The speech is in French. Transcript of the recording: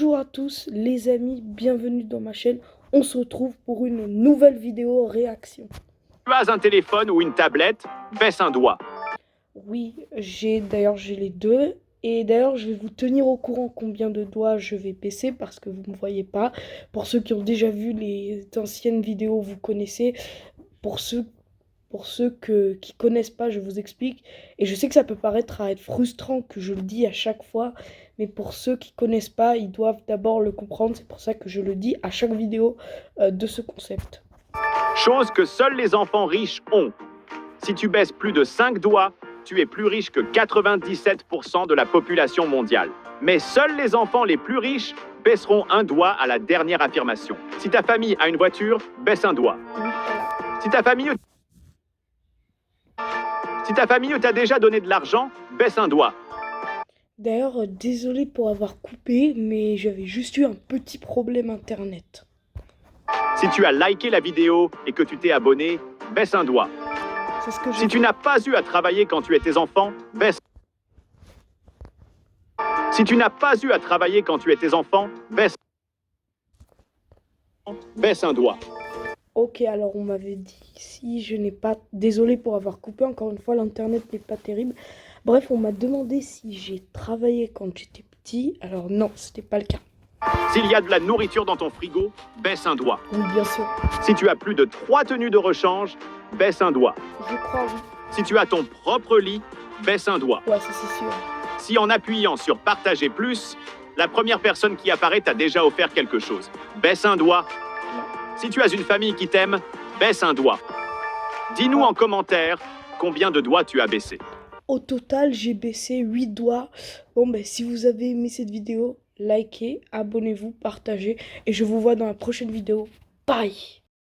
Bonjour à tous les amis, bienvenue dans ma chaîne. On se retrouve pour une nouvelle vidéo réaction. Tu as un téléphone ou une tablette, baisse un doigt. Oui, j'ai les deux. Et d'ailleurs, je vais vous tenir au courant combien de doigts je vais baisser parce que vous ne me voyez pas. Pour ceux qui ont déjà vu les anciennes vidéos, vous connaissez. Pour ceux qui connaissent pas, je vous explique. Et je sais que ça peut paraître à être frustrant que je le dis à chaque fois, mais pour ceux qui connaissent pas, ils doivent d'abord le comprendre. C'est pour ça que je le dis à chaque vidéo de ce concept. Chose que seuls les enfants riches ont. Si tu baisses plus de 5 doigts, tu es plus riche que 97% de la population mondiale. Mais seuls les enfants les plus riches baisseront un doigt à la dernière affirmation. Si ta famille a une voiture, baisse un doigt. Oui, voilà. Si ta famille t'a déjà donné de l'argent, baisse un doigt. D'ailleurs, désolé pour avoir coupé, mais j'avais juste eu un petit problème internet. Si tu as liké la vidéo et que tu t'es abonné, baisse un doigt. C'est ce que Si tu n'as pas eu à travailler quand tu étais enfant, baisse. Si tu n'as pas eu à travailler quand tu étais enfant, baisse un doigt. Ok, alors on m'avait dit si je n'ai pas... Désolé pour avoir coupé, encore une fois, l'internet n'est pas terrible. Bref, on m'a demandé si j'ai travaillé quand j'étais petit. Alors non, c'était pas le cas. S'il y a de la nourriture dans ton frigo, baisse un doigt. Oui, bien sûr. Si tu as plus de 3 tenues de rechange, baisse un doigt. Je crois, oui. Si tu as ton propre lit, baisse un doigt. Ouais, ça c'est sûr. Si en appuyant sur partager plus, la première personne qui apparaît t'a déjà offert quelque chose, baisse un doigt. Si tu as une famille qui t'aime, baisse un doigt. Dis-nous en commentaire combien de doigts tu as baissé. Au total, j'ai baissé 8 doigts. Bon, ben, si vous avez aimé cette vidéo, likez, abonnez-vous, partagez. Et je vous vois dans la prochaine vidéo. Bye!